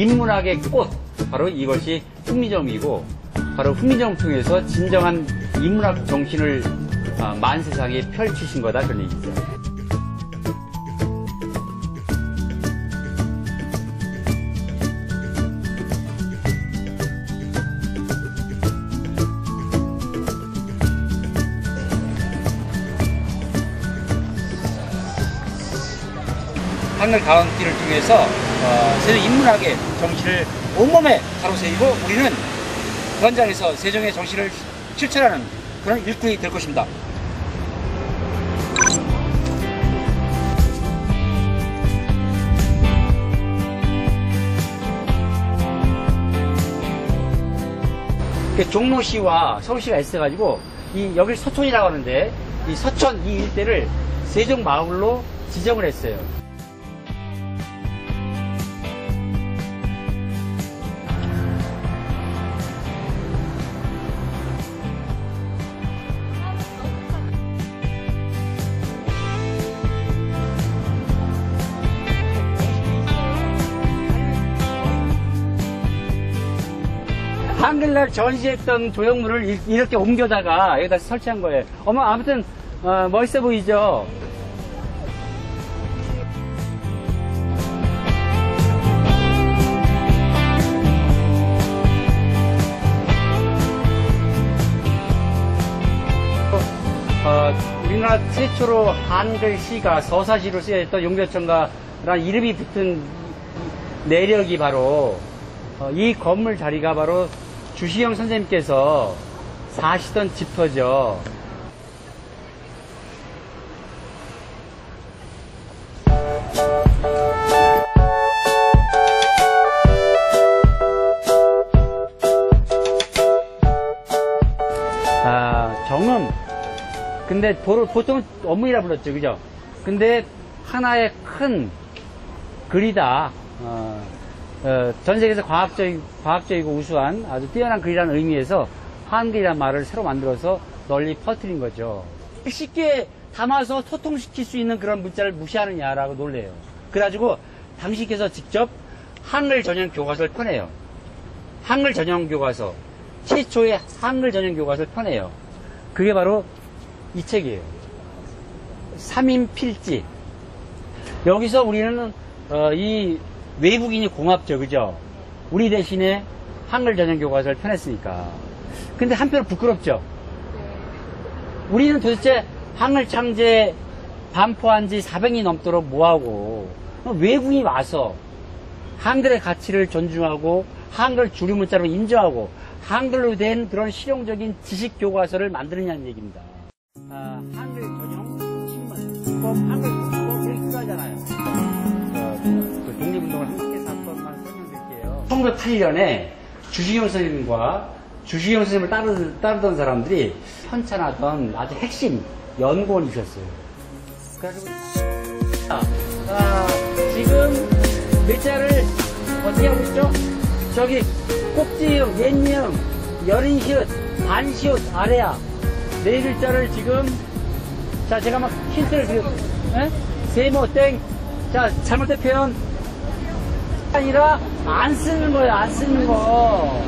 인문학의 꽃, 바로 이것이 훈민정음이고, 바로 훈민정음을 통해서 진정한 인문학 정신을 만세상에 펼치신 거다, 그런 얘기죠. 한글 가왕길을 통해서 세종 인문학의 정신을 온몸에 가로세우고 우리는 그 현장에서 세종의 정신을 실천하는 그런 일꾼이 될 것입니다. 종로시와 서울시가 있어가지고 여기를 서촌이라고 하는데 이 서촌 이 일대를 세종 마을로 지정을 했어요. 한글날 전시했던 조형물을 이렇게 옮겨다가 여기다 설치한 거예요. 아무튼 멋있어 보이죠? 우리나라 최초로 한글시가 서사시로 쓰여졌던 용조천가라는 이름이 붙은 내력이 바로 이 건물 자리가 바로 주시영 선생님께서 사시던 집터죠. 정음. 근데 보통 어문이라 불렀죠, 그죠? 근데 하나의 큰 글이다. 전 세계에서 과학적이고 우수한 아주 뛰어난 글이라는 의미에서 한글이라는 말을 새로 만들어서 널리 퍼뜨린 거죠. 쉽게 담아서 소통시킬 수 있는 그런 문자를 무시하느냐라고 놀래요. 그래가지고 당신께서 직접 한글 전용 교과서를 펴내요. 한글 전용 교과서. 최초의 한글 전용 교과서를 펴내요. 그게 바로 이 책이에요. 삼인필지. 여기서 우리는 이 외국인이 공합죠, 그죠? 우리 대신에 한글 전용 교과서를 펴냈으니까. 근데 한편으로 부끄럽죠? 우리는 도대체 한글 창제 반포한 지 400년이 넘도록 뭐하고, 외국인이 와서 한글의 가치를 존중하고, 한글 주류 문자로 인정하고, 한글로 된 그런 실용적인 지식 교과서를 만드느냐는 얘기입니다. 한글 전용 신문, 한글 국어 되게 필요하잖아요. 독립운동을 함께해서 한 번만 설명드릴게요. 1908년에 주시영 선생님과 주시영 선생님을 따르던 사람들이 편찬하던 아주 핵심 연구원이 있었어요. 그래가지고 지금 글자를 어떻게 하고 있죠? 저기 꼭지음, 옛니음, 여린시읒, 반시읒, 아래야 네 글자를 지금 제가 막 힌트를 드려요. 세모, 땡. 잘못된 표현 아니라 안 쓰는 거예요. 안 쓰는 거.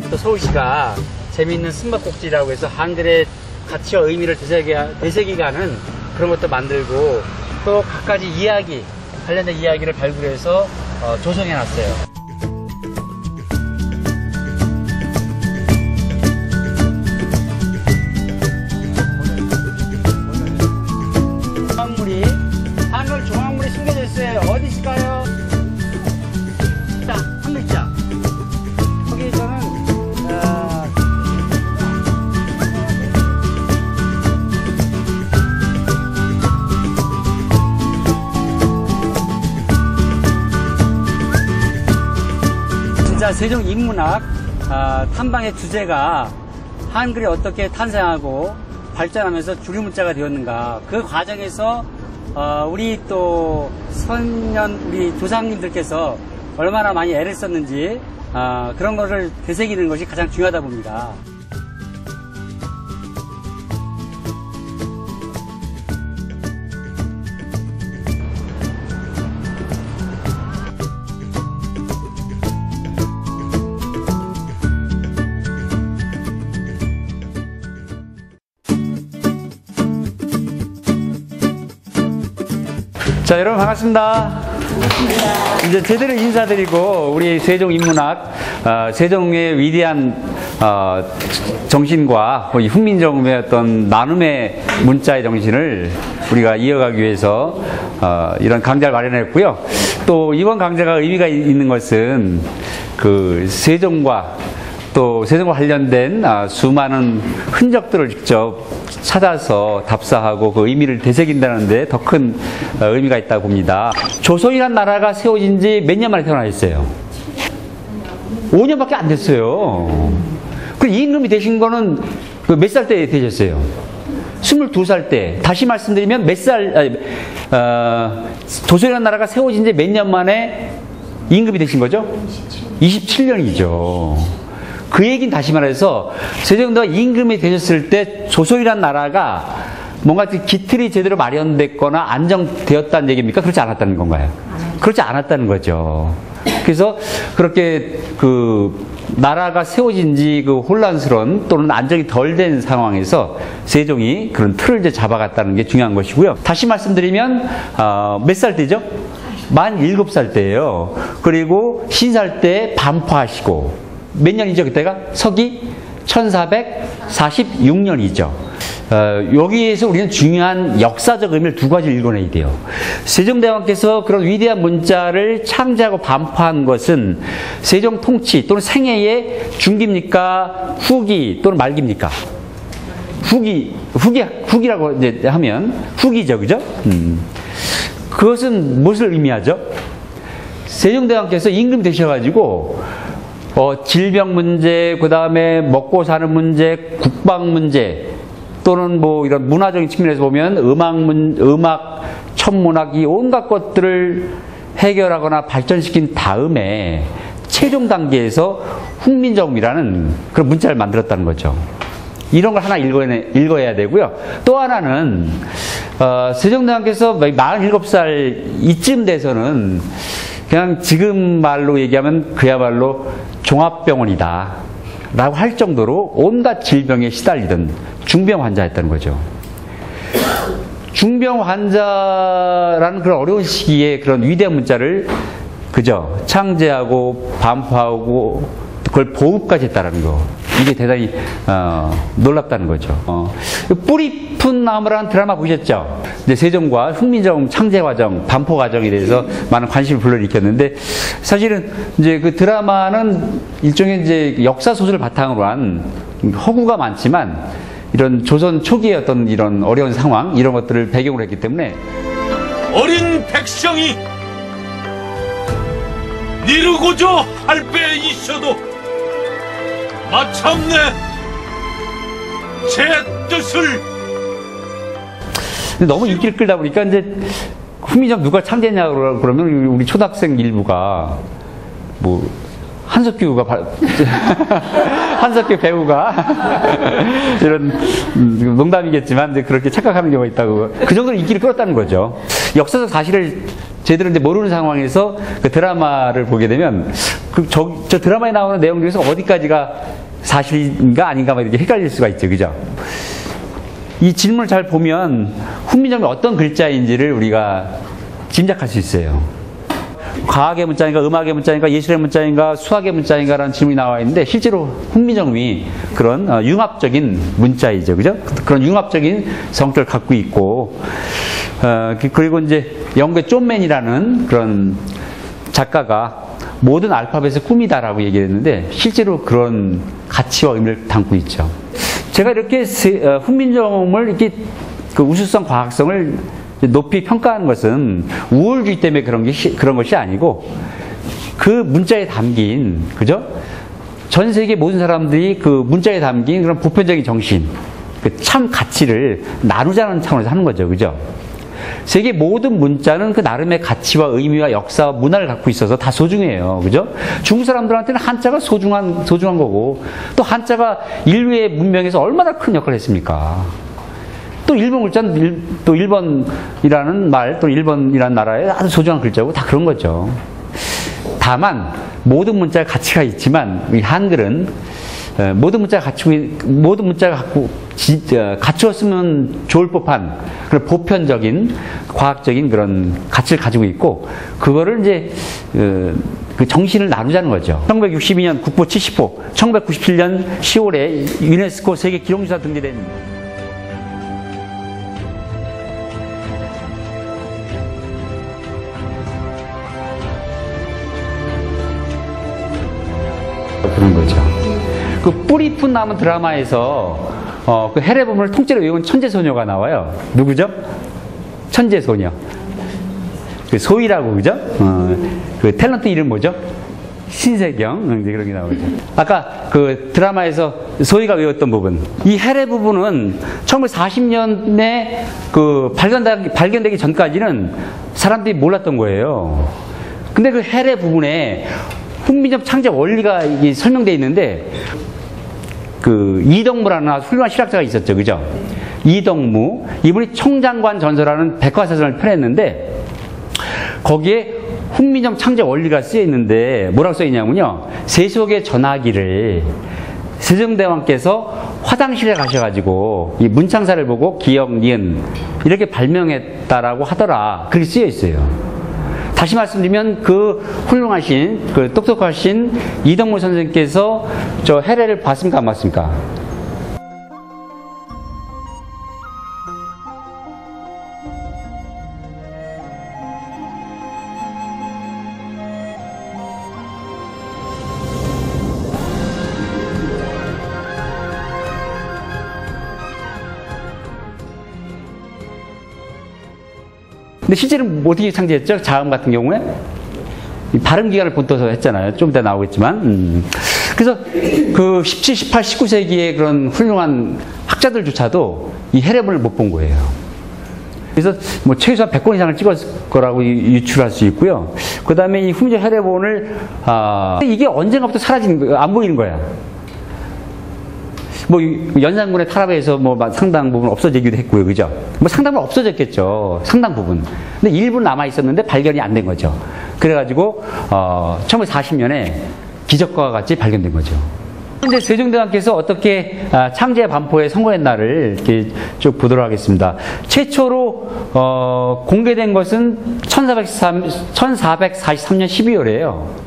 또 서울시가 재미있는 숨바꼭질이라고 해서 한글의 가치와 의미를 되새기가는 그런 것도 만들고 또 갖가지 이야기, 관련된 이야기를 발굴해서 조성해놨어요. 한글 조항물이 숨겨져 있어요. 어디 있을까요? 자, 한 글자. 거기 저는 진짜 세종 인문학 탐방의 주제가 한글이 어떻게 탄생하고 발전하면서 주류 문자가 되었는가, 그 과정에서 우리 또 우리 조상님들께서 얼마나 많이 애를 썼는지 그런 것을 되새기는 것이 가장 중요하다 봅니다. 자, 여러분 반갑습니다. 이제 제대로 인사드리고 우리 세종 인문학, 세종의 위대한 정신과 우리 훈민정음의 어떤 나눔의 문자의 정신을 우리가 이어가기 위해서 이런 강좌를 마련했고요. 또 이번 강좌가 의미가 있는 것은 그 세종과 또 세종과 관련된 수많은 흔적들을 직접 찾아서 답사하고 그 의미를 되새긴다는 데 더 큰 의미가 있다고 봅니다. 조선이라는 나라가 세워진 지 몇 년 만에 태어나셨어요? 5년밖에 안 됐어요. 그 임금이 되신 거는 몇 살 때 되셨어요? 22살 때. 다시 말씀드리면 조선이라는 나라가 세워진 지 몇 년 만에 임금이 되신 거죠? 27년이죠. 그 얘기는 다시 말해서 세종대왕 임금이 되셨을 때 조선이라는 나라가 뭔가 기틀이 제대로 마련됐거나 안정되었다는 얘기입니까? 그렇지 않았다는 건가요? 그렇지 않았다는 거죠. 그래서 그렇게 그 나라가 세워진 지 그 혼란스러운 또는 안정이 덜 된 상황에서 세종이 그런 틀을 이제 잡아갔다는 게 중요한 것이고요. 다시 말씀드리면 몇 살 때죠? 만 7살 때예요. 그리고 신살 때 반포하시고 몇 년이죠 그때가? 서기 1446년이죠. 여기에서 우리는 중요한 역사적 의미를 두 가지를 읽어내야 돼요. 세종대왕께서 그런 위대한 문자를 창제하고 반포한 것은 세종 통치 또는 생애의 중기입니까? 후기 또는 말기입니까? 후기라고 이제 하면 후기죠, 그죠? 그것은 무엇을 의미하죠? 세종대왕께서 임금 되셔가지고 질병 문제, 그 다음에 먹고 사는 문제, 국방 문제, 또는 뭐 이런 문화적인 측면에서 보면 음악, 천문학, 이 온갖 것들을 해결하거나 발전시킨 다음에 최종 단계에서 훈민정음이라는 그런 문자를 만들었다는 거죠. 이런 걸 하나 읽어야 되고요. 또 하나는, 세종대왕께서 47살 이쯤 돼서는 그냥 지금 말로 얘기하면 그야말로 종합병원이다 라고 할 정도로 온갖 질병에 시달리던 중병 환자였다는 거죠. 중병 환자라는 그런 어려운 시기에 그런 위대한 문자를 그저 창제하고 반포하고 그걸 보급까지 했다는 거, 이게 대단히 놀랍다는 거죠. 뿌리푼 나무라는 드라마 보셨죠? 이제 세종과 훈민정음 창제 과정, 반포 과정에 대해서 많은 관심을 불러일으켰는데, 사실은 이제 그 드라마는 일종의 이제 역사 소설을 바탕으로 한 허구가 많지만 이런 조선 초기의 어떤 이런 어려운 상황, 이런 것들을 배경으로 했기 때문에 어린 백성이 이루고자 할 배 있어도 마침내 제 뜻을. 너무 인기를 끌다 보니까 이제 훈민정음 누가 창제했냐고 그러면 우리 초등학생 일부가 뭐 한석규가 한석규 배우가 이런 농담이겠지만 이제 그렇게 착각하는 경우가 있다고, 그 정도로 인기를 끌었다는 거죠. 역사적 사실을 제대로 이제 모르는 상황에서 그 드라마를 보게 되면 저 드라마에 나오는 내용 중에서 어디까지가 사실인가 아닌가 막 이렇게 헷갈릴 수가 있죠, 그죠? 이 질문을 잘 보면 훈민정음이 어떤 글자인지를 우리가 짐작할 수 있어요. 과학의 문자인가, 음악의 문자인가, 예술의 문자인가, 수학의 문자인가라는 질문이 나와 있는데, 실제로 훈민정음이 그런 융합적인 문자이죠, 그죠? 그런 융합적인 성격을 갖고 있고, 그리고 이제 영국의 존맨이라는 그런 작가가 모든 알파벳의 꿈이다라고 얘기했는데, 실제로 그런 가치와 의미를 담고 있죠. 제가 이렇게 훈민정음을 이렇게 그 우수성, 과학성을 높이 평가하는 것은 우월주의 때문에 그런 것이 아니고, 그 문자에 담긴, 그죠? 전 세계 모든 사람들이 그 문자에 담긴 그런 보편적인 정신, 그 참 가치를 나누자는 차원에서 하는 거죠, 그죠? 세계 모든 문자는 그 나름의 가치와 의미와 역사와 문화를 갖고 있어서 다 소중해요, 그죠? 중국 사람들한테는 한자가 소중한 거고, 또 한자가 인류의 문명에서 얼마나 큰 역할을 했습니까? 또 일본 글자는 또 일본이라는 말, 또 일본이라는 나라의 아주 소중한 글자고 다 그런 거죠. 다만 모든 문자에 가치가 있지만 이 한글은 모든 문자가 갖고 갖추었으면 좋을 법한 그런 보편적인 과학적인 그런 가치를 가지고 있고, 그거를 이제 그 정신을 나누자는 거죠. 1962년 국보 70호, 1997년 10월에 유네스코 세계 기록유산 등재된 그런 거죠. 그 뿌리 푼 나무 드라마에서 그 해례 부분을 통째로 외운 천재소녀가 나와요. 누구죠? 천재소녀. 그 소희라고, 그죠? 그 탤런트 이름 뭐죠? 신세경. 이제 그런 게 나오죠. 아까 그 드라마에서 소희가 외웠던 부분. 이 해례 부분은 1940년에 그 발견되기 전까지는 사람들이 몰랐던 거예요. 근데 그 해례 부분에 훈민정 창제 원리가 설명되어 있는데, 그 이덕무라는 아주 훌륭한 실학자가 있었죠, 그죠? 이덕무, 이분이 청장관 전서라는 백과사전을 펴냈는데, 거기에 훈민정 창제 원리가 쓰여 있는데 뭐라고 써 있냐면요, 세속의 전화기를 세종대왕께서 화장실에 가셔가지고 이 문창사를 보고 기역, 니은 이렇게 발명했다라고 하더라, 그렇게 쓰여 있어요. 다시 말씀드리면 그 훌륭하신, 그 똑똑하신 이덕무 선생님께서 저 해례를 봤습니까, 안 봤습니까? 근데 실제로 어떻게 창제했죠? 자음 같은 경우에 발음기관을 본떠서 했잖아요. 좀 이따 나오겠지만. 그래서 그 17, 18, 19세기의 그런 훌륭한 학자들조차도 이 해례본을 못 본 거예요. 그래서 뭐 최소한 100권 이상을 찍었을 거라고 유출할 수 있고요. 그 다음에 이 훈민정 해례본을 이게 언젠가부터 사라지는 거예요. 안 보이는 거야. 뭐 연산군의 타락에서 뭐 상당 부분 없어지기도 했고요, 그죠? 뭐 상당 부분 없어졌겠죠, 상당 부분. 근데 일부 남아 있었는데 발견이 안 된 거죠. 그래가지고 1940년에 기적과 같이 발견된 거죠. 이제 세종대왕께서 어떻게 창제 반포에 성공했나를 이렇게 쭉 보도록 하겠습니다. 최초로 공개된 것은 1443년 12월이에요.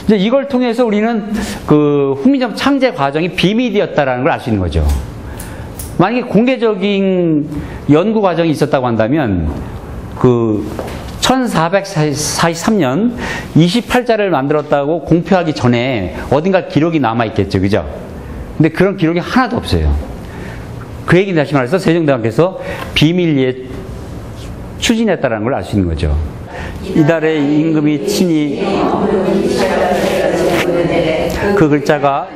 이제 이걸 통해서 우리는 그 훈민정 창제 과정이 비밀이었다라는 걸 알 수 있는 거죠. 만약에 공개적인 연구 과정이 있었다고 한다면 그 1443년 28자를 만들었다고 공표하기 전에 어딘가 기록이 남아 있겠죠, 그죠? 근데 그런 기록이 하나도 없어요. 그 얘기는 다시 말해서 세종대왕께서 비밀리에 추진했다라는 걸 알 수 있는 거죠. 이달에 임금이 친히 그 글자가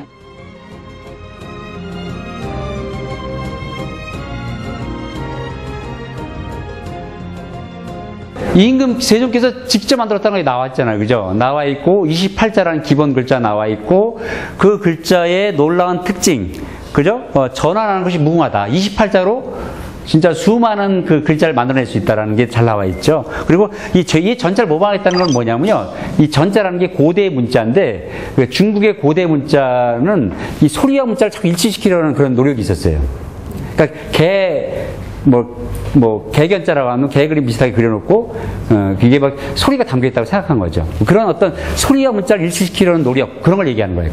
임금 세종께서 직접 만들었다는 게 나와 있잖아요, 그죠? 나와 있고 28자라는 기본 글자 나와 있고, 그 글자의 놀라운 특징, 그죠? 전환하는 것이 무궁하다. 28자로 진짜 수많은 그 글자를 만들어낼 수 있다는 게 잘 나와 있죠. 그리고 이 전자를 모방했다는 건 뭐냐면요, 이 전자라는 게 고대 문자인데, 중국의 고대 문자는 이 소리와 문자를 자꾸 일치시키려는 그런 노력이 있었어요. 그러니까 개견자라고 하면 개 그림 비슷하게 그려놓고, 이게 막 소리가 담겨있다고 생각한 거죠. 그런 어떤 소리와 문자를 일치시키려는 노력, 그런 걸 얘기하는 거예요.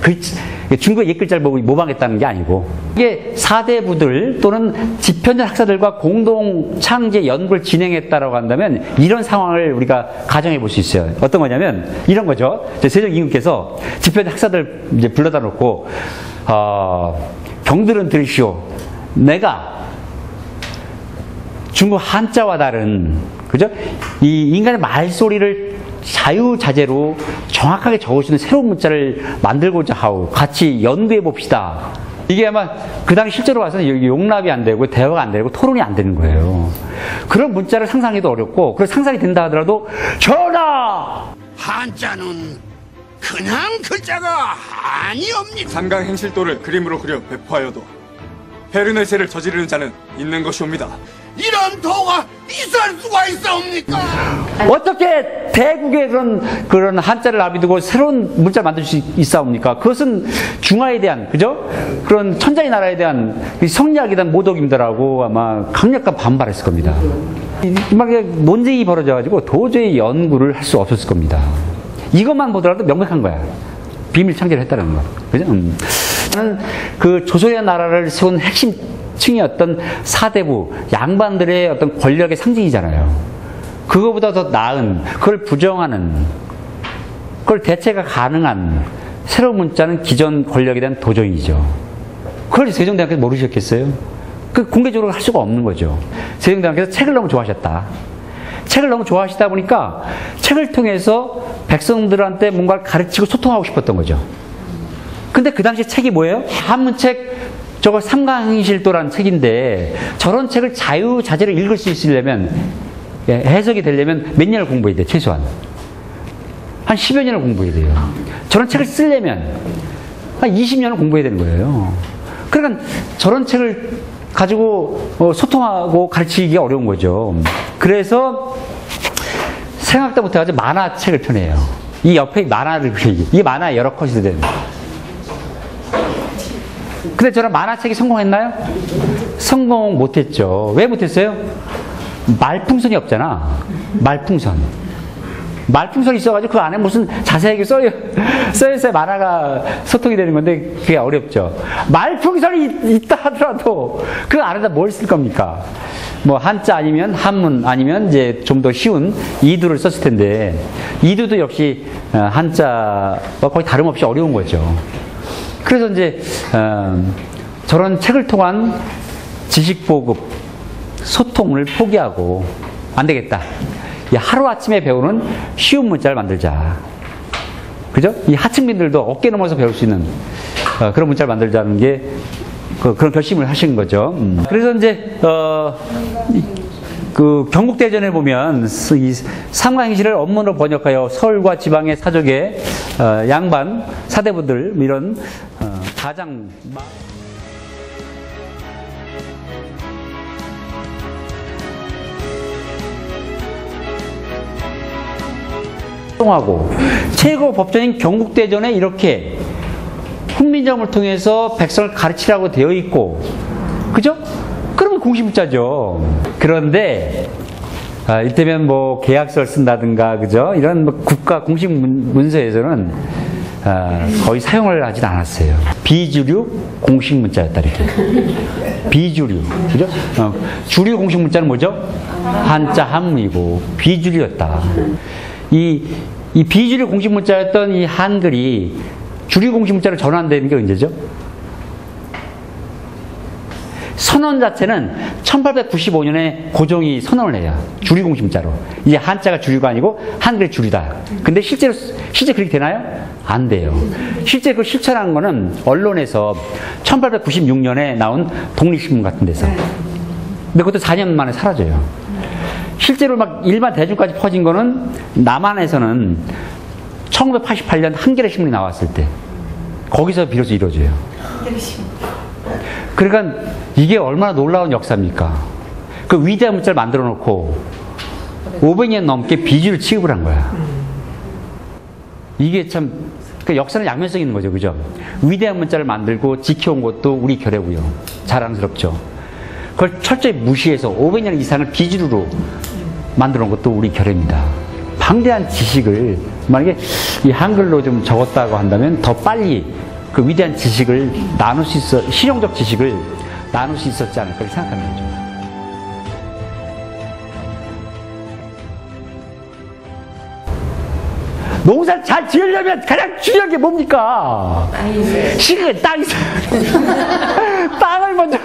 중국의 옛글자를 보고 모방했다는 게 아니고, 이게 사대부들 또는 집현전 학사들과 공동 창제 연구를 진행했다라고 한다면 이런 상황을 우리가 가정해 볼 수 있어요. 어떤 거냐면 이런 거죠. 세종 임금께서 집현전 학사들 이제 불러다 놓고, 경들은 들으시오. 내가 중국 한자와 다른, 그죠? 이 인간의 말소리를 자유자재로 정확하게 적을 수 있는 새로운 문자를 만들고자 하고 같이 연구해 봅시다. 이게 아마 그 당시 실제로 봐서는 용납이 안 되고 대화가 안 되고 토론이 안 되는 거예요. 그런 문자를 상상해도 어렵고, 그래서 상상이 된다 하더라도 전하! 한자는 그냥 글자가 아니옵니다. 삼강 행실도를 그림으로 그려 배포하여도 헤르네세를 저지르는 자는 있는 것이옵니다. 이런 도가 있을 수가 있사옵니까? 어떻게 대국의 그런 한자를 아비두고 새로운 문자를 만들 수 있사옵니까? 그것은 중화에 대한, 그죠? 그런 천자의 나라에 대한 성리학에 대한 모독임들하고 아마 강력한 반발했을 겁니다. 막 논쟁이 벌어져가지고 도저히 연구를 할 수 없었을 겁니다. 이것만 보더라도 명백한 거야. 비밀 창제를 했다는 거. 그죠? 저는 그 조선의 나라를 세운 핵심 층이었던 사대부, 양반들의 어떤 권력의 상징이잖아요. 그거보다 더 나은, 그걸 부정하는, 그걸 대체가 가능한 새로운 문자는 기존 권력에 대한 도전이죠. 그걸 세종대왕께서 모르셨겠어요? 그 공개적으로 할 수가 없는 거죠. 세종대왕께서 책을 너무 좋아하셨다. 책을 너무 좋아하시다 보니까 책을 통해서 백성들한테 뭔가를 가르치고 소통하고 싶었던 거죠. 근데 그 당시 책이 뭐예요? 한문책, 저거 삼강행실도라는 책인데 저런 책을 자유자재로 읽을 수 있으려면, 해석이 되려면 몇 년을 공부해야 돼, 최소한. 한 10여 년을 공부해야 돼요. 저런 책을 쓰려면 한 20년을 공부해야 되는 거예요. 그러니까 저런 책을 가지고 소통하고 가르치기가 어려운 거죠. 그래서 생각도 못해가지고 만화책을 펴내요. 이 옆에 만화를 그리기. 이게 만화에 여러 컷이 되는 거예요. 근데 저런 만화책이 성공했나요? 성공 못했죠. 왜 못했어요? 말풍선이 없잖아. 말풍선이 있어가지고 그 안에 무슨 자세하게 써있어야 만화가 소통이 되는 건데 그게 어렵죠. 말풍선이 있다 하더라도 그 안에다 뭘 쓸 겁니까? 뭐 한자 아니면 한문 아니면 이제 좀 더 쉬운 이두를 썼을 텐데 이두도 역시 한자와 거의 다름없이 어려운 거죠. 그래서 이제 저런 책을 통한 지식 보급, 소통을 포기하고 안 되겠다. 이 하루아침에 배우는 쉬운 문자를 만들자. 그죠? 이 하층민들도 어깨 넘어서 배울 수 있는 그런 문자를 만들자는 게 그런 결심을 하신 거죠. 그래서 이제 그 경국대전에 보면 이 삼강행실을 원문으로 번역하여 서울과 지방의 사족의 양반, 사대부들 이런 가장 하고 최고 법전인 경국대전에 이렇게 훈민정음을 통해서 백성을 가르치라고 되어 있고, 그죠? 그러면 공시문자죠. 그런데 이를테면 뭐 계약서를 쓴다든가, 그죠? 이런 뭐 국가 공식 문서에서는 거의 사용을 하진 않았어요. 비주류 공식 문자였다 이렇게. 비주류, 그죠? 주류 공식 문자는 뭐죠? 한자 한문이고 비주류였다. 이 비주류 공식 문자였던 이 한글이 주류 공식 문자로 전환되는 게 언제죠? 선언 자체는 1895년에 고종이 선언을 해요. 주류 공식 문자로. 이제 한자가 주류가 아니고 한글이 주류다. 근데 실제 그렇게 되나요? 안 돼요. 실제 그 실천한 거는 언론에서 1896년에 나온 독립신문 같은 데서. 근데 그것도 4년 만에 사라져요. 실제로 막 일반 대중까지 퍼진 거는 남한에서는 1988년 한겨레 신문이 나왔을 때 거기서 비로소 이루어져요. 그러니까 이게 얼마나 놀라운 역사입니까? 그 위대한 문자를 만들어 놓고 500년 넘게 비주를 취급을 한 거야. 이게 참 그 역사는 양면성이 있는 거죠, 그죠? 위대한 문자를 만들고 지켜온 것도 우리 결례고요. 자랑스럽죠. 그걸 철저히 무시해서 500년 이상을 비주류로 만들어 놓은 것도 우리 결례입니다. 방대한 지식을 만약에 이 한글로 좀 적었다고 한다면 더 빨리 그 위대한 지식을 나눌 수 있어, 실용적 지식을 나눌 수 있었지 않을까 생각하는 거죠. 농사를 잘 지으려면 가장 중요한 게 뭡니까? 시골에 땅이 있어요. 땅을 먼저.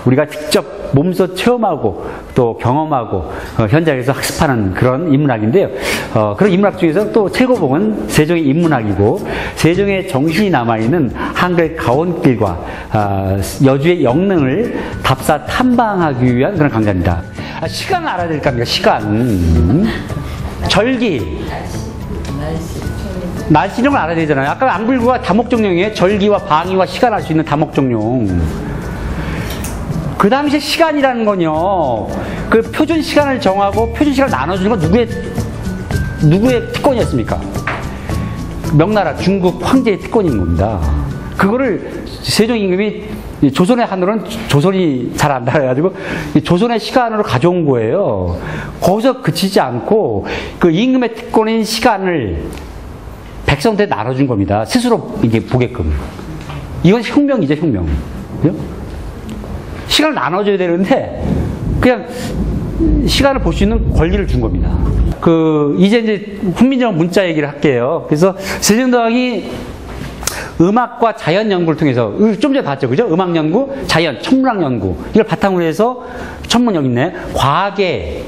우리가 직접 몸소 체험하고 또 경험하고 현장에서 학습하는 그런 인문학인데요. 그런 인문학 중에서 또 최고봉은 세종의 인문학이고, 세종의 정신이 남아있는 한글 가온길과 여주의 영능을 답사 탐방하기 위한 그런 강좌입니다. 시간을 알아야 될 거 아닙니까? 시간. 절기. 날씨 이런 걸 알아야 되잖아요. 아까 안불구가 다목적용이에요. 절기와 방위와 시간 알 수 있는 다목적용. 그 당시에 시간이라는 건요, 그 표준 시간을 정하고 표준 시간을 나눠주는 건 누구의 특권이었습니까? 명나라 중국 황제의 특권인 겁니다. 그거를 세종 임금이 조선의 한으로는 조선이 잘 안다 해가지고 조선의 시간으로 가져온 거예요. 거기서 그치지 않고 그 임금의 특권인 시간을 백성들에 나눠준 겁니다. 스스로 이게 보게끔. 이건 혁명이죠, 혁명. 그죠? 시간을 나눠줘야 되는데 그냥 시간을 볼 수 있는 권리를 준 겁니다. 이제 훈민정 문자 얘기를 할게요. 그래서 세종대왕이 음악과 자연 연구를 통해서, 좀 전에 봤죠, 그죠? 음악 연구, 자연, 천문학 연구, 이걸 바탕으로 해서, 천문 여기 있네, 과학의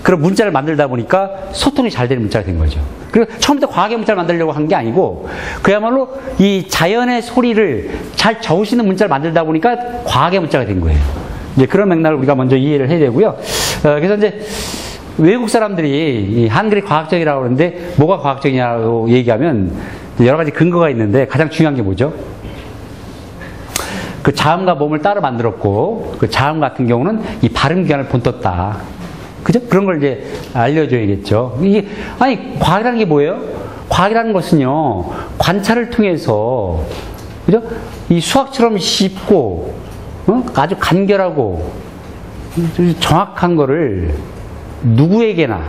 그런 문자를 만들다 보니까 소통이 잘 되는 문자가 된 거죠. 그리고 처음부터 과학의 문자를 만들려고 한 게 아니고, 그야말로 이 자연의 소리를 잘 적을 수 있는 문자를 만들다 보니까 과학의 문자가 된 거예요. 이제 그런 맥락을 우리가 먼저 이해를 해야 되고요. 그래서 이제 외국 사람들이 이 한글이 과학적이라고 그러는데 뭐가 과학적이냐고 얘기하면 여러 가지 근거가 있는데 가장 중요한 게 뭐죠? 그 자음과 모음을 따로 만들었고 그 자음 같은 경우는 이 발음 기관을 본떴다. 그죠? 그런 걸 이제 알려줘야겠죠. 이게 과학이라는 게 뭐예요? 과학이라는 것은요 관찰을 통해서 그죠? 이 수학처럼 쉽고 아주 간결하고 정확한 거를 누구에게나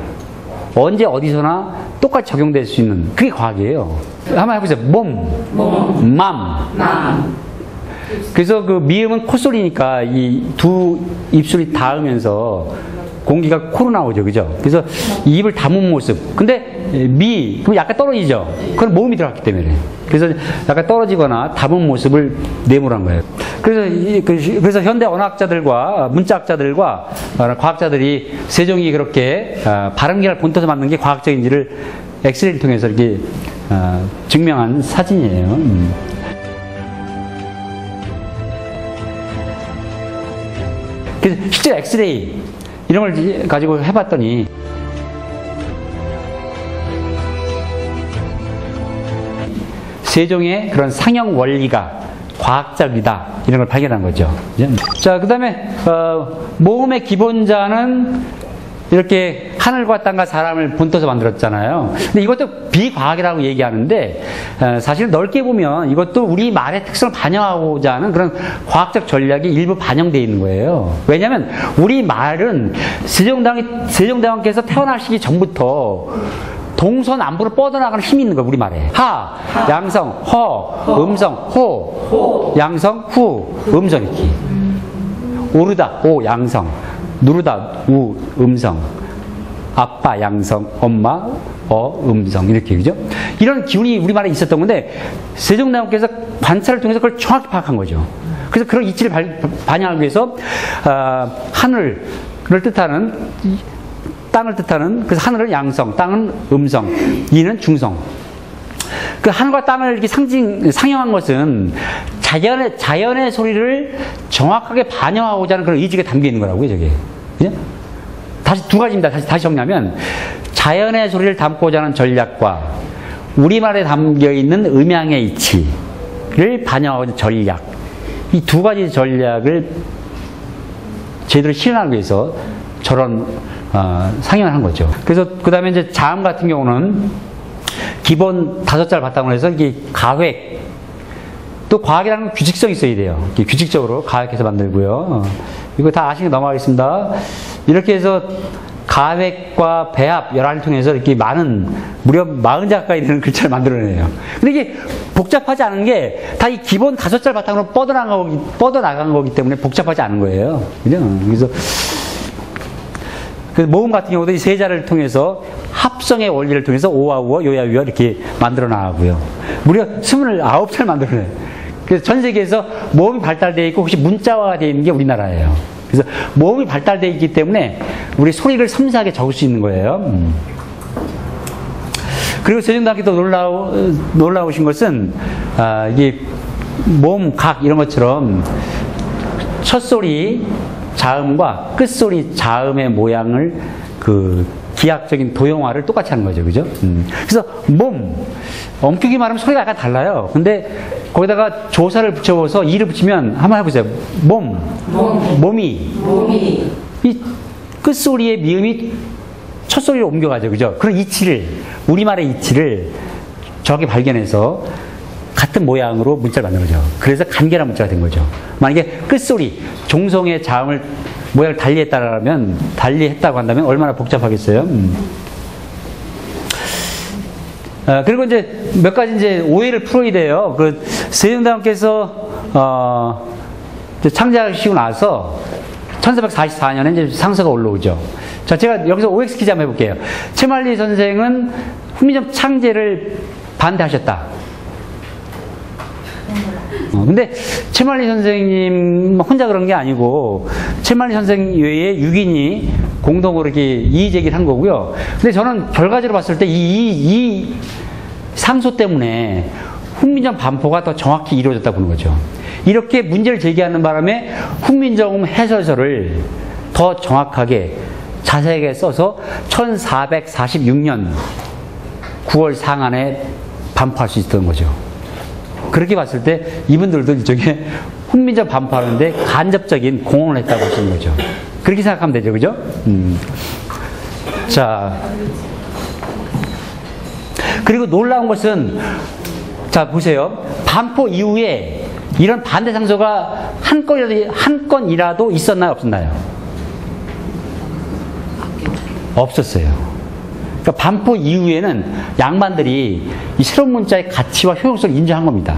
언제 어디서나 똑같이 적용될 수 있는 그게 과학이에요. 한번 해보세요. 맘. 그래서 그 미음은 콧소리니까 이 두 입술이 닿으면서 공기가 코로 나오죠, 그죠? 그래서 이 입을 담은 모습. 근데 그럼 약간 떨어지죠. 그건 모음이 들어갔기 때문에. 그래서 약간 떨어지거나 담은 모습을 네모란 거예요. 그래서 현대 언어학자들과 문자학자들과 과학자들이 세종이 그렇게 발음기를 본떠서 만든 게 과학적인지를 엑스레이를 통해서 이렇게 증명한 사진이에요. 그래서 실제 엑스레이 이런 걸 가지고 해봤더니 세종의 그런 상형 원리가 과학적이다 이런 걸 발견한 거죠. 자, 그다음에 모음의 기본자는 이렇게 하늘과 땅과 사람을 본떠서 만들었잖아요. 근데 이것도 비과학이라고 얘기하는데 사실 넓게 보면 이것도 우리 말의 특성을 반영하고자 하는 그런 과학적 전략이 일부 반영되어 있는 거예요. 왜냐하면 우리 말은 세종대왕께서 태어나시기 전부터 동서남북으로 뻗어나가는 힘이 있는 거예요, 우리말에. 하, 양성, 허, 음성, 호, 양성, 후, 음성 이렇게. 오르다, 오, 양성. 누르다, 우, 음성. 아빠, 양성, 엄마, 음성. 이렇게, 그죠? 이런 기운이 우리말에 있었던 건데, 세종대왕께서 관찰을 통해서 그걸 정확히 파악한 거죠. 그래서 그런 이치를 반영하기 위해서, 하늘을 뜻하는, 땅을 뜻하는, 그래서 하늘은 양성, 땅은 음성, 이는 중성. 그 하늘과 땅을 이렇게 상형한 것은 자연의 소리를 정확하게 반영하고자 하는 그런 의지가 담겨 있는 거라고요, 저게. 그죠? 다시 두 가지입니다. 다시 정리하면, 자연의 소리를 담고자 하는 전략과 우리말에 담겨 있는 음양의 이치를 반영하고자 하는 전략. 이 두 가지 전략을 제대로 실현하기 위해서 저런 상현을 한 거죠. 그래서 그 다음에 이제 자음 같은 경우는 기본 5자를 바탕으로 해서 이게 가획, 또 과학이라는 건 규칙성이 있어야 돼요. 규칙적으로 가획해서 만들고요. 이거 다 아시는 거 넘어가겠습니다. 이렇게 해서 가획과 배합, 열화를 통해서 이렇게 무려 40자 가까이 되는 글자를 만들어내요. 근데 이게 복잡하지 않은 게 다 이 기본 5자를 바탕으로 뻗어나간 거기 때문에 복잡하지 않은 거예요. 그죠? 그래서 모음 같은 경우도 이 3자를 통해서 합성의 원리를 통해서 오와 우어, 요야 유어 이렇게 만들어 나가고요. 무려 29자를 만들어내요. 그래서 전 세계에서 모음이 발달되어 있고 혹시 문자화가 되어 있는 게 우리나라예요. 그래서 모음이 발달되어 있기 때문에 우리 소리를 섬세하게 적을 수 있는 거예요. 그리고 세종대왕께 또 놀라우신 것은 이게 모음, 각 이런 것처럼 첫 소리 자음과 끝소리 자음의 모양을 그 기하학적인 도형화를 똑같이 하는 거죠. 그죠? 그래서 몸, 엄격히 말하면 소리가 약간 달라요. 근데 거기다가 조사를 붙여서 이를 붙이면 한번 해보세요. 몸이. 이 끝소리의 미음이 첫 소리로 옮겨가죠. 그죠? 그런 이치를, 우리말의 이치를 저렇게 발견해서 같은 모양으로 문자를 만든 거죠. 그래서 간결한 문자가 된 거죠. 만약에 끝소리, 종성의 자음을 모양을 달리했다고 한다면 얼마나 복잡하겠어요? 그리고 이제 몇 가지 이제 오해를 풀어야 돼요. 그 세종대왕께서 창제하시고 나서 1444년에 이제 상서가 올라오죠. 자, 제가 여기서 OX 퀴즈 한번 해볼게요. 최만리 선생은 훈민정 창제를 반대하셨다. 근데 최만리 선생님 혼자 그런 게 아니고 최만리 선생 외에 6인이 공동으로 이렇게 이의 제기를 한 거고요. 근데 저는 결과적으로 봤을 때 이 상소 때문에 훈민정 반포가 더 정확히 이루어졌다고 보는 거죠. 이렇게 문제를 제기하는 바람에 훈민정음 해설서를 더 정확하게 자세하게 써서 1446년 9월 상한에 반포할 수 있었던 거죠. 그렇게 봤을 때 이분들도 일종의 훈민정 반포하는데 간접적인 공헌을 했다고 할 수 있는 거죠. 그렇게 생각하면 되죠. 그죠? 자, 그리고 놀라운 것은, 자, 보세요. 반포 이후에 이런 반대 상소가 한 건이라도 있었나요? 없었나요? 없었어요. 그러니까 반포 이후에는 양반들이 이 새로운 문자의 가치와 효용성을 인정한 겁니다.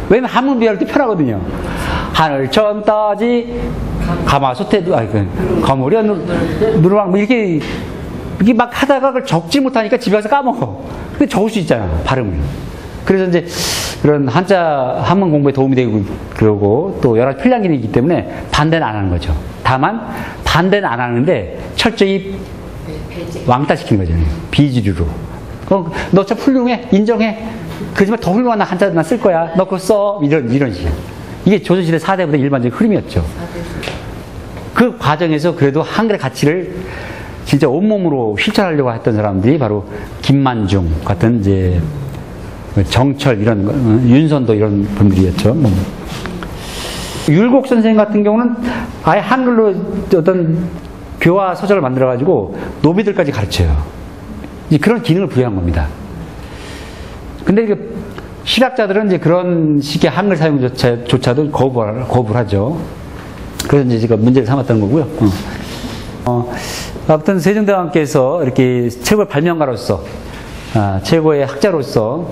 왜냐면 한문 비할 때 편하거든요. 하늘 처음 따지 가마솥에 거물이야 누르왕 뭐 이렇게 막 하다가 그걸 적지 못하니까 집에 가서 까먹어. 근데 적을 수 있잖아, 발음을. 그래서 이제 그런 한문 공부에 도움이 되고 그러고 또 여러 필량기이기 때문에 반대는 안 하는 거죠. 다만 반대는 안 하는데 철저히 왕따시키는 거잖아요. 비주류로. 너 참 훌륭해. 인정해. 그지만 더 훌륭한 한자 나 쓸 거야. 너 그거 써. 이런 식이에요. 이게 조선시대 4대부터 일반적인 흐름이었죠. 그 과정에서 그래도 한글의 가치를 진짜 온몸으로 실천하려고 했던 사람들이 바로 김만중 같은 이제 정철 이런 윤선도 이런 분들이었죠. 율곡 선생 같은 경우는 아예 한글로 어떤 교화 서적을 만들어가지고 노비들까지 가르쳐요. 이제 그런 기능을 부여한 겁니다. 근데 실학자들은 이제 그런 식의 한글 사용조차도 거부를 하죠. 그래서 이제 제가 문제를 삼았던 거고요. 아무튼 세종대왕께서 이렇게 최고의 발명가로서, 최고의 학자로서,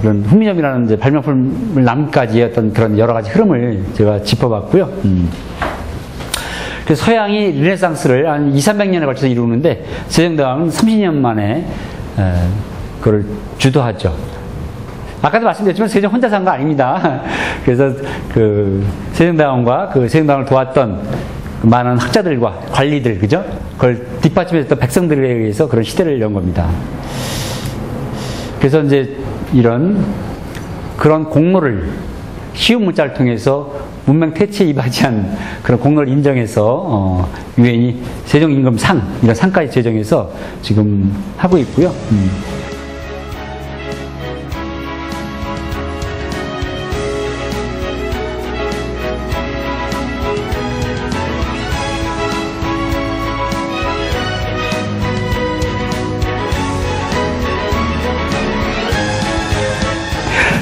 그런 훈민정음이라는 이제 발명품을 남기까지의 어떤 그런 여러 가지 흐름을 제가 짚어봤고요. 그래서 서양이 르네상스를 한 200~300년에 걸쳐서 이루는데 세종대왕은 30년 만에 그걸 주도하죠. 아까도 말씀드렸지만 세종 혼자 산 거 아닙니다. 그래서 그 세종대왕과 그 세종대왕을 도왔던 많은 학자들과 관리들, 그죠? 그걸 뒷받침해줬던 백성들에 의해서 그런 시대를 연 겁니다. 그래서 이제 그런 공로를 쉬운 문자를 통해서 문명 태치에 이바지한 그런 공로를 인정해서 유엔이 세종임금상 이런 상까지 제정해서 지금 하고 있고요.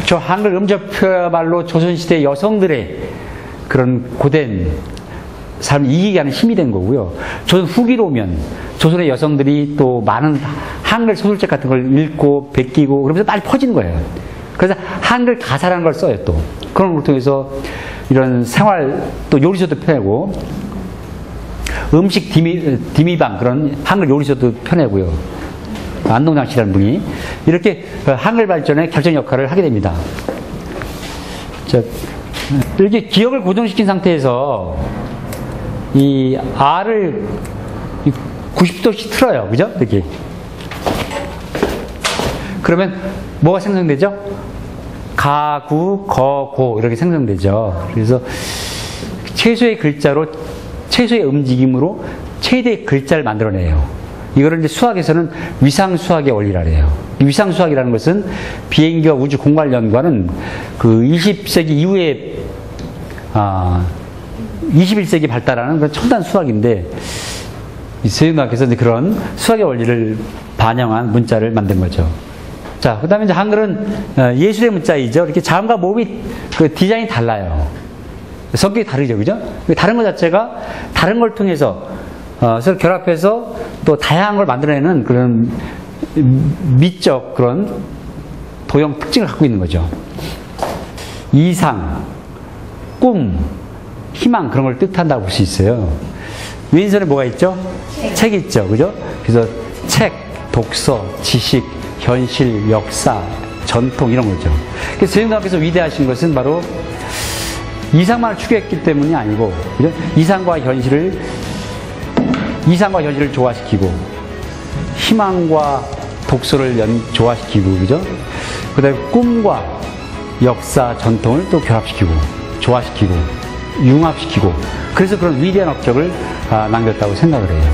저 한글 음접표야말로 조선시대 여성들의 그런 고된 삶을 이기게 하는 힘이 된 거고요. 조선 후기로 오면 조선의 여성들이 또 많은 한글 소설책 같은 걸 읽고 베끼고 그러면서 빨리 퍼지는 거예요. 그래서 한글 가사라는 걸 써요. 또 그런 걸 통해서 이런 생활 또 요리서도 펴내고 음식 디미방 그런 한글 요리서도 펴내고요. 안동장 씨라는 분이 이렇게 한글 발전에 결정 역할을 하게 됩니다. 자, 이렇게 기억을 고정시킨 상태에서 이 R을 90도씩 틀어요. 그죠? 이렇게. 그러면 뭐가 생성되죠? 가, 구, 거, 고 이렇게 생성되죠. 그래서 최소의 글자로 최소의 움직임으로 최대의 글자를 만들어내요. 이거를 이제 수학에서는 위상수학의 원리라 그래요. 이 위상수학이라는 것은 비행기와 우주 공관련과는 그 20세기 이후에 21세기 발달하는 그런 첨단 수학인데, 이 세종대학교에서 이제 그런 수학의 원리를 반영한 문자를 만든 거죠. 자, 그 다음에 이제 한글은 예술의 문자이죠. 이렇게 자음과 모음이 그 디자인이 달라요. 성격이 다르죠. 그죠? 다른 것 자체가 다른 걸 통해서 서로 결합해서 또 다양한 걸 만들어내는 그런 미적 그런 도형 특징을 갖고 있는 거죠. 이상, 꿈, 희망 그런 걸 뜻한다고 볼 수 있어요. 위인선에 뭐가 있죠? 책이 있죠. 그죠? 그래서 책, 독서, 지식, 현실, 역사, 전통 이런 거죠. 그래서 세종대왕께서 위대하신 것은 바로 이상만을 추구했기 때문이 아니고, 그죠? 이상과 현실을 조화시키고, 희망과 독서를 조화시키고, 그죠? 그 다음에 꿈과 역사, 전통을 또 결합시키고, 조화시키고, 융합시키고, 그래서 그런 위대한 업적을 남겼다고 생각을 해요.